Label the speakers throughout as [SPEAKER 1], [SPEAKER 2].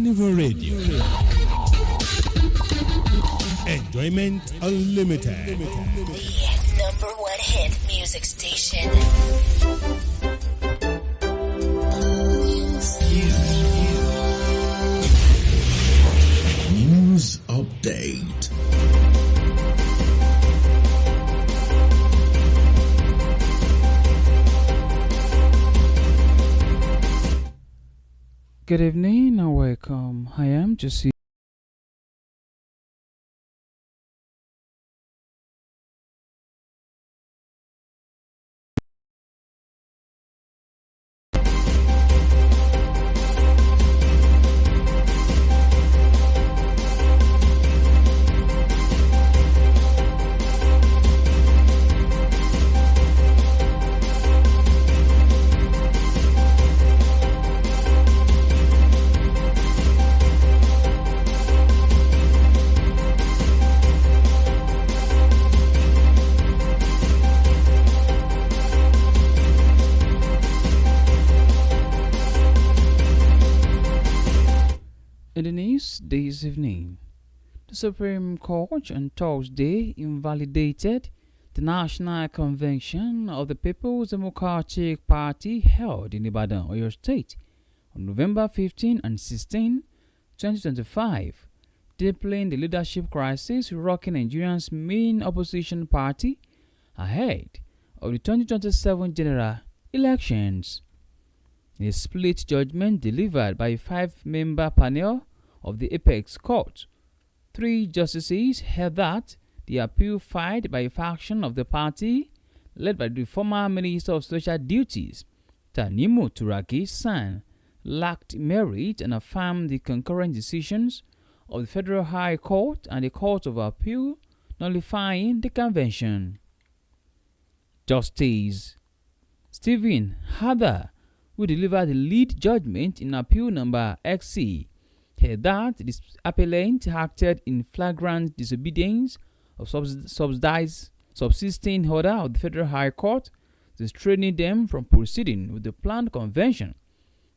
[SPEAKER 1] Carnival Radio. Enjoyment Unlimited.
[SPEAKER 2] The number one hit music station.
[SPEAKER 3] News update.
[SPEAKER 4] Good evening and welcome. I am Jesse. In the news this evening, the Supreme Court on Thursday invalidated the National Convention of the People's Democratic Party held in Ibadan, Oyo State on November 15 and 16, 2025, deeplying the leadership crisis rocking Nigeria's main opposition party ahead of the 2027 general elections. In a split judgment delivered by a five-member panel of the Apex Court, three justices held that the appeal filed by a faction of the party, led by the former Minister of Social Duties, Tanimu Turaki San, lacked merit and affirmed the concurrent decisions of the Federal High Court and the Court of Appeal nullifying the convention. Justice Stephen Hadder, who delivered the lead judgment in appeal number XC, held that the appellant acted in flagrant disobedience of subsisting order of the Federal High Court, restraining them from proceeding with the planned convention,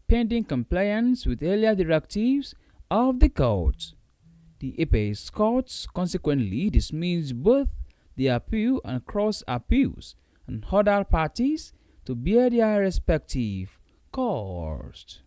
[SPEAKER 4] pending compliance with earlier directives of the court. The Apex Court consequently dismissed both the appeal and cross appeals and ordered parties to bear their respective cost.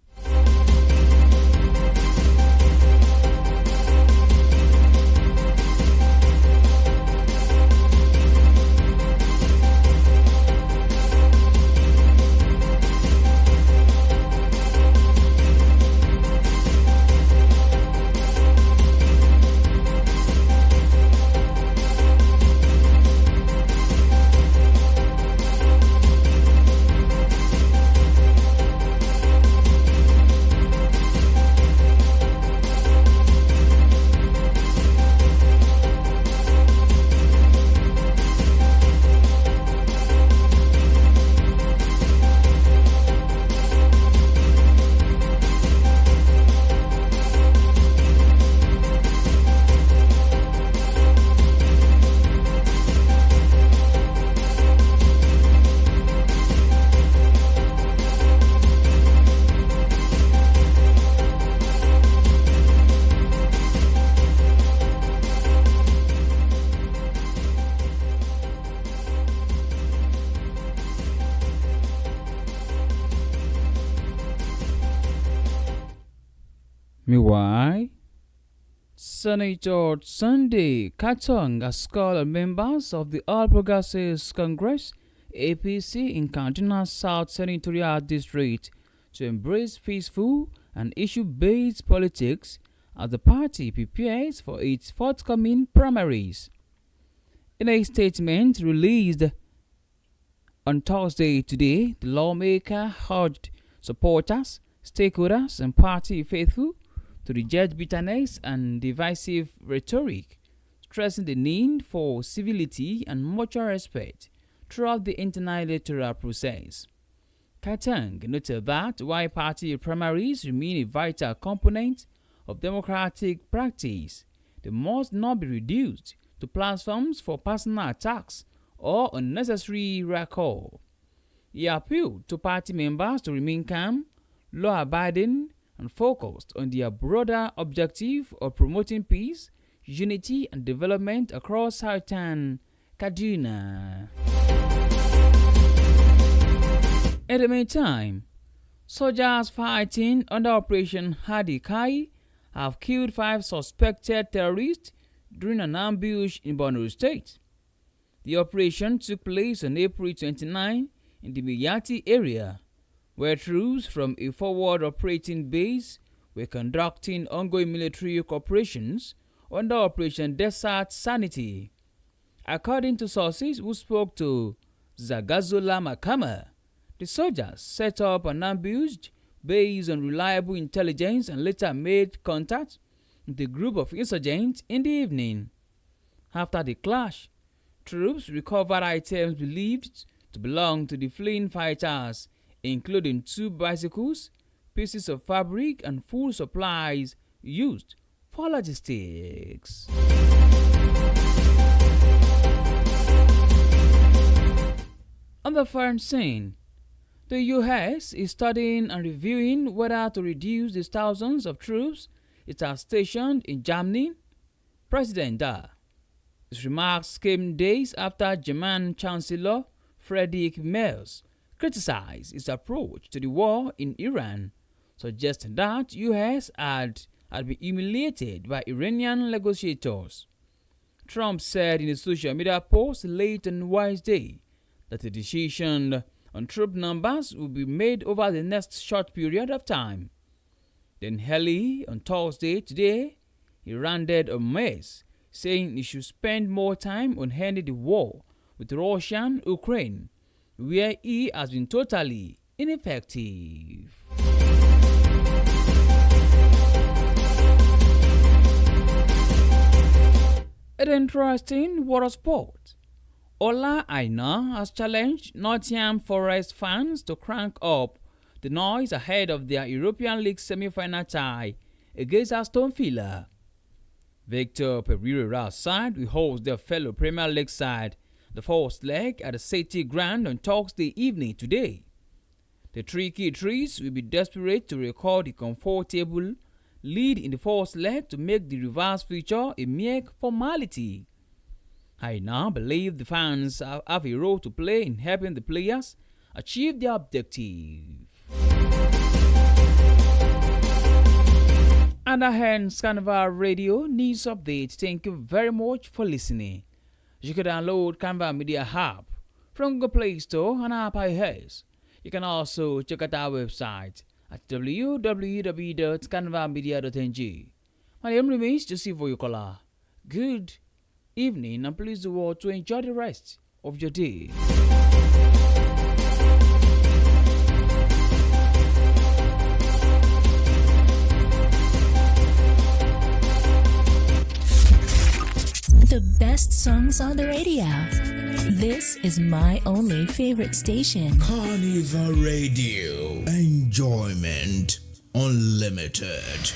[SPEAKER 4] Meanwhile, Senator Sunday Katong has called on members of the All Progressives Congress APC in Kaduna South Senatorial District to embrace peaceful and issue-based politics as the party prepares for its forthcoming primaries. In a statement released on Thursday today, the lawmaker urged supporters, stakeholders, and party faithful to reject bitterness and divisive rhetoric, stressing the need for civility and mutual respect throughout the internal electoral process. Katang noted that while party primaries remain a vital component of democratic practice, they must not be reduced to platforms for personal attacks or unnecessary recall. He appealed to party members to remain calm, law-abiding, and focused on their broader objective of promoting peace, unity, and development across Southern Kaduna. In the meantime, soldiers fighting under Operation Hadi Kai have killed 5 suspected terrorists during an ambush in Borno State. The operation took place on April 29 in the Miyati area, where troops from a forward operating base were conducting ongoing military operations under Operation Desert Sanity. According to sources who spoke to Zagazola Makama, the soldiers set up an ambush based on reliable intelligence and later made contact with a group of insurgents in the evening. After the clash, troops recovered items believed to belong to the fleeing fighters, including 2 bicycles, pieces of fabric, and food supplies used for logistics. On the foreign scene, the U.S. is studying and reviewing whether to reduce the thousands of troops it has stationed in Germany. President Dahl. His remarks came days after German Chancellor Friedrich Merz criticized his approach to the war in Iran, suggesting that U.S. had been humiliated by Iranian negotiators. Trump said in a social media post late on Wednesday that a decision on troop numbers will be made over the next short period of time. Then early on Thursday today, he ranted on Merz, saying he should spend more time on ending the war with Russia and Ukraine, where he has been totally ineffective. An interesting water sport. Ola Aina has challenged Nottingham Forest fans to crank up the noise ahead of their European League semi-final tie against Aston Villa. Victor Pereira's side will host their fellow Premier League side the first leg at the City Ground on Thursday evening today. The Tricky Trees will be desperate to record a comfortable lead in the first leg to make the reverse feature a mere formality. I now believe the fans have a role to play in helping the players achieve their objective. And that ends Carnival Radio News Update. Thank you very much for listening. You can download Carnival Media app from Google Play Store and App iOS. You can also check out our website at www.carnivalmedia.ng. My name remains Joseph Oyukola. Good evening and please do well to enjoy the rest of your day.
[SPEAKER 2] The best songs on the radio. This is my only favorite station.
[SPEAKER 3] Carnival Radio. Enjoyment unlimited.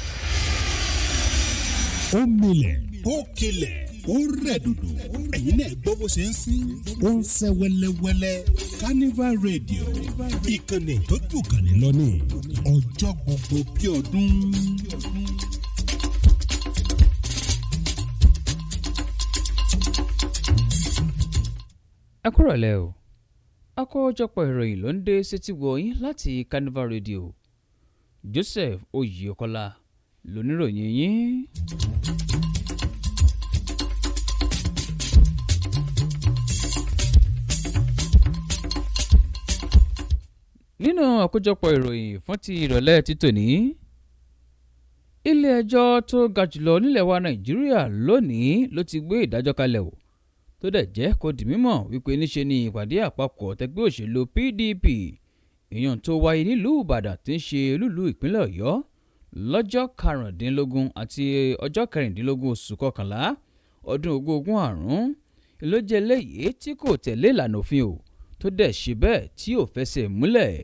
[SPEAKER 1] Ó milẹ̀, ó kilẹ̀, ó rẹ̀ dòdò. Ẹ̀yin náà gbọ́ bó ṣe ń sín. Ó ń sẹ́ wẹ́lẹ́wẹ́lẹ́. Carnival Radio. Ìkànnì tó jù kàn ní lọ ní. Ọjọ́ gbogbo bí ọdún.
[SPEAKER 4] Ẹ kúrọ̀lẹ́ o. Àkójọpọ̀ ìròyìn ló ń dé sétí wọ̀nyí láti Carnival Radio. Joseph Oyèkọ́lá lóníròyìn yín. Nínú àkójọpọ̀ ìròyìn fún ti ìrọ̀lẹ́ ti tòní, ilé ẹjọ́ tó ga jùlọ nílẹ̀ wa Nàìjíríà lónìí ló ti gbé ìdájọ́ kalẹ̀ o tó dẹ̀ jẹ́ kó di mímọ̀ wípé níṣe ni ìpàdé àpapọ̀ tẹgbẹ́ òṣèlú PDP èèyàn tó wáyé nílùú Ìbàdàn tí ń ṣe olúùlú ìpínlẹ̀ Ọ̀yọ́ lọ́jọ́ 15 àti ọjọ́ 16 oṣù kọkànlá ọdún 2025 ló jẹ́ eléyìí tí kò tẹ̀lé ìlànà òfin o tó dẹ̀ ṣe bẹ́ẹ̀ tí ò fẹsẹ̀ múlẹ̀.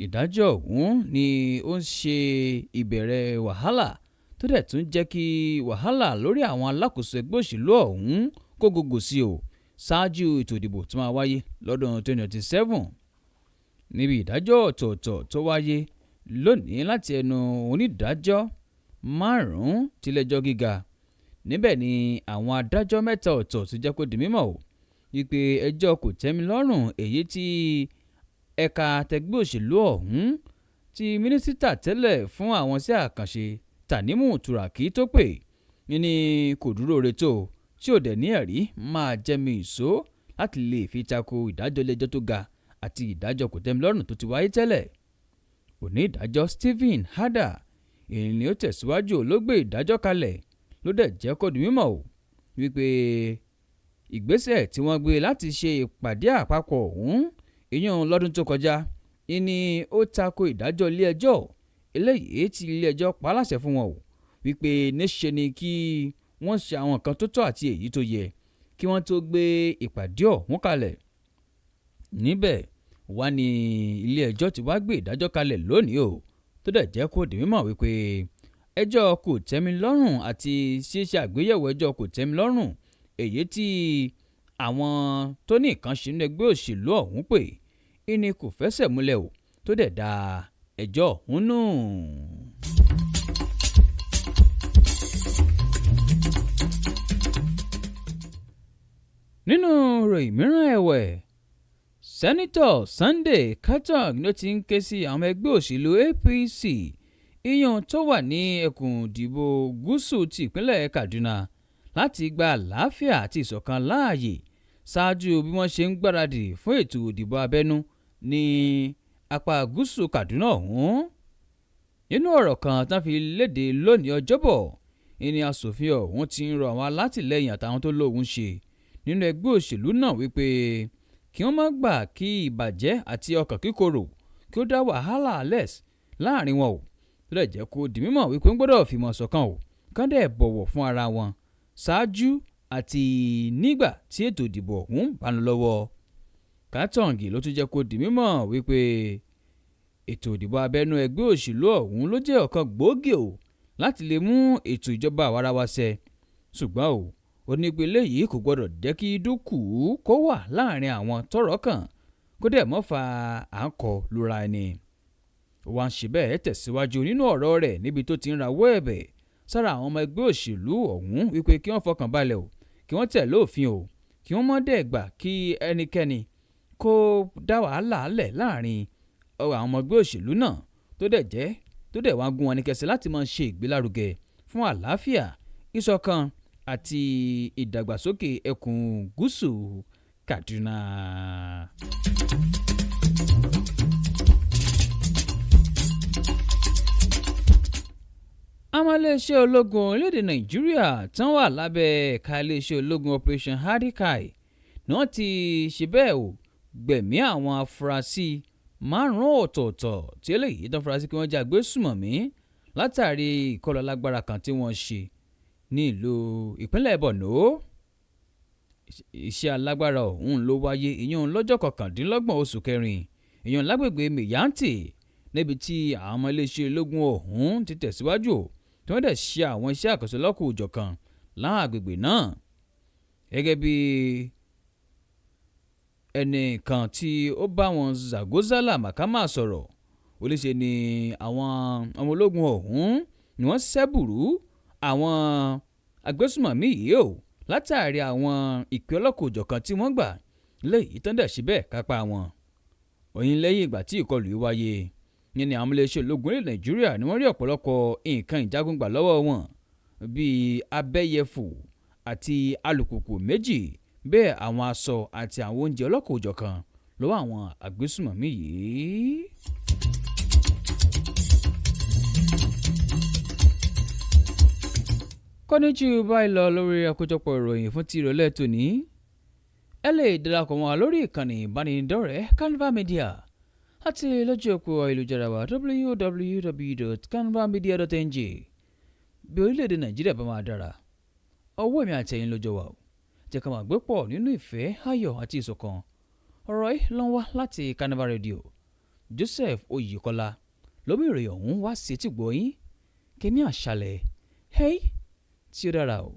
[SPEAKER 4] Ìdájọ́ ọ̀hún ni ó ń ṣe ìbẹ̀rẹ̀ wàhálà tó dẹ̀ tún jẹ́ kí wàhálà lórí àwọn alákòóso ẹgbẹ́ òṣèlú ọ̀hún kó gògò sí o ṣáájú ètò ìdìbò tó máa wáyé lọ́dún 2027. Níbi ìdájọ́ ọ̀tọ̀ọ̀tọ̀ tó wáyé lónìí láti ẹnu onídàájọ́ 5 tilé-ẹjọ́ gíga. Níbẹ̀ ni àwọn adájọ́ 3 ọ̀tọ̀ ti jẹ́ kó di mímọ̀ o wípé ẹjọ́ kò tẹ́mi lọ́rùn èyí tí ẹ̀ka tẹgbẹ́ òṣèlú ọ̀hún tí mínísítà tẹ́lẹ̀ fún àwọn iṣẹ́ àkànṣe Tanimu Turaki tó pè ní kò dúró re tó tí ò dẹ̀ ní ẹ̀rí máa jẹ́mi ìṣó láti lè fi tako ìdájọ́ ilé-ẹjọ́ tó ga àti ìdájọ́ kò tẹ́mi lọ́rùn tó ti wáyé tẹ́lẹ̀. Onídàájọ́ Stephen Hada èyí ni ó tẹ̀síwájú ló gbé ìdájọ́ kalẹ̀ ló dẹ̀ jẹ́ kó di mímọ̀ o wípé ìgbésẹ̀ tí wọ́n gbé láti ṣe ìpàdé àpapọ̀ ọ̀hún ìyẹn lọ́dún tó kọjá ni ó tako ìdájọ́ ilé-ẹjọ́ eléyìí tí ilé-ẹjọ́ pa láṣẹ fún wọn o wípé níṣe ni kí wọ́n ṣe àwọn nǹkan tó tọ́ àti èyí tó yẹ kí wọ́n tó gbé ìpàdé ọ̀hún kalẹ̀. Níbẹ̀ wá ní ilé-ẹjọ́ ti wá gbé ìdájọ́ kalẹ̀ lónìí o tó dẹ̀ jẹ́ kó di mímọ̀ wípé ẹjọ́ kò tẹ́mi lọ́rùn àti ṣíṣe àgbéyẹ̀wò ẹjọ́ kò tẹ́mi lọ́rùn èyí tí àwọn tó ní nǹkan ṣe nínú ẹgbẹ́ òṣèlú ọ̀hún pè ní kò fẹsẹ̀ múlẹ̀ o tó dẹ̀ da ẹjọ́ ọ̀hún nù. Nínú ìròyìn mìíràn ẹ̀wẹ̀, Sẹ́nitọ̀ Sunday Katong ló ti ń ké sí àwọn ẹgbẹ́ òṣèlú APC ìyẹn tó wà ní ẹkùn ìdìbò gúúsù ti ìpínlẹ̀ Kaduna láti gba àlàáfíà àti ìṣọ̀kan láàyè ṣáájú bí wọ́n ṣe ń gbáradì fún ètò ìdìbò abẹ́nú ní apá gúúsù Kaduna ọ̀hún. Nínú ọ̀rọ̀ kan tán fi léde lónìí Ọjọ́bọ̀ ìní aṣòfin ọ̀hún ti ń rọ àwọn alátìlẹyìn àtàwọn tó lóhùn ṣe nínú ẹgbẹ́ òṣèlú náà wípé kí wọ́n má gbà kí ìbàjẹ́ àti ọkàn kíkorò kí ó dá wàhálà lẹ̀ láàrin wọn o tó lè jẹ́ kó di mímọ̀ wípé ń gbọ́dọ̀ fìmọ̀ ṣọ̀kan o kán dẹ̀ bọ̀wọ̀ fún ara wọn ṣáájú àti nígbà tí ètò ìdìbò ọ̀hún bá ń lọ lọ́wọ́. Kátọ̀ǹgì ló tún jẹ́ kó di mímọ̀ wípé ètò ìdìbò abẹ́nú ẹgbẹ́ òṣèlú ọ̀hún ló jẹ́ ọ̀kan gbòógì o láti lè mú ètò ìjọba àwarawa ṣẹ ṣùgbọ́n o onípele yìí kò gbọdọ̀ jẹ́ kí dúkù kó wà láàrin àwọn tọ́rọ̀ kàn kó dẹ̀ mọ́ fa àǹkọ́ lura ẹni. Wọ́n ṣe bẹ́ẹ̀ tẹ̀síwájú nínú ọ̀rọ̀ rẹ̀ níbi tó ti ń rawọ́ ẹ̀bẹ̀ sára àwọn ọmọ ẹgbẹ́ òṣèlú ọ̀hún wípé kí wọ́n fọkàn balẹ̀ o kí wọ́n tẹ̀lé òfin o kí wọ́n má dẹ̀ gbà kí ẹnikẹ́ni kó dá wàhálà lẹ̀ láàrin àwọn ọmọ ẹgbẹ́ òṣèlú náà tó dẹ̀ wá gún wọn ní kẹsẹ̀ láti máa ṣe ìgbélárugẹ fún àlàáfíà ìṣọ̀kan àti ìdàgbàsókè ẹkùn gúúsù Kaduna. Àwọn iléeṣẹ́ ológun orílẹ̀-èdè Nàìjíríà tán wà lábẹ́ ẹ̀ka iléeṣẹ́ ológun Operation Hardikai ni wọ́n ti ṣe bẹ́ẹ̀ o gbẹ̀mí àwọn afurasí 5 ọ̀tọ̀ọ̀tọ̀ tí eléyìí tán furasí kí wọ́n jẹ́ agbésùmọ̀mí látàrí ìkọlù alágbára kan tí wọ́n ṣe ní ìlú ìpínlẹ̀ Borno. Iṣẹ́ alágbára ọ̀hún ló wáyé ìyẹn lọ́jọ́ 29 oṣù kẹrin ìyẹn lágbègbè Miyanti níbi tí àwọn ọmọ iléeṣẹ́ ológun ọ̀hún ti tẹ̀síwájú tí wọ́n dẹ̀ ṣe àwọn iṣẹ́ àkànṣe lọ́kùn òjọ̀kan láwọn àgbègbè náà. Gẹ́gẹ́ bí ẹnìkan tí ó bá wọn Zagozala Makama sọ̀rọ̀ ó lè ṣe ni àwọn ọmọ ológun ọ̀hún ni wọ́n ṣẹ́bùrú àwọn agbésùmọ̀mí yìí o látàrí àwọn ìpè ọlọ́kùn òjọ̀kan tí wọ́n gbà léyìí tán dẹ̀ síbẹ̀ kápá wọn. Òyìn lẹ́yìn ìgbà tí ìkọlù yìí wáyé ní àwọn iléeṣẹ́ ológun ilẹ̀ Nàìjíríà ni wọ́n rí ọ̀pọ̀lọpọ̀ nǹkan ìjagun gbà lọ́wọ́ wọn bíi abẹ́yẹfò àti alùpùpù 2 bẹ́ẹ̀ àwọn aṣọ àti àwọn oúnjẹ ọlọ́kùn òjọ̀kan lọ́wọ́ àwọn agbésùmọ̀mí yìí. Kọ́níjú báyìí lọ lórí àkójọpọ̀ ìròyìn fún ti ìrọ̀lẹ́ tòní. Ẹ lè darapọ̀ mọ́ wa lórí ìkànnì ìbánidọ́rẹ̀ẹ́ Carnival Media àti lójú òpó ayélujára wa www.carnivalmedia.ng. Bí orílẹ̀-èdè Nàìjíríà bá máa dára ọwọ́ èmi àti ẹ̀yin lọ́jọ́ wa o jẹ́ ká máa gbé pọ̀ nínú ìfẹ́ ayọ̀ àti ìṣọ̀kan. Ọ̀rọ̀ yìí ló ń wá láti Carnival Radio. Joseph Oyèkọ́lá lómi ìròyìn ọ̀hún wá sí etí gbọ́ yín kí ní àṣálẹ́ tí ó dára o.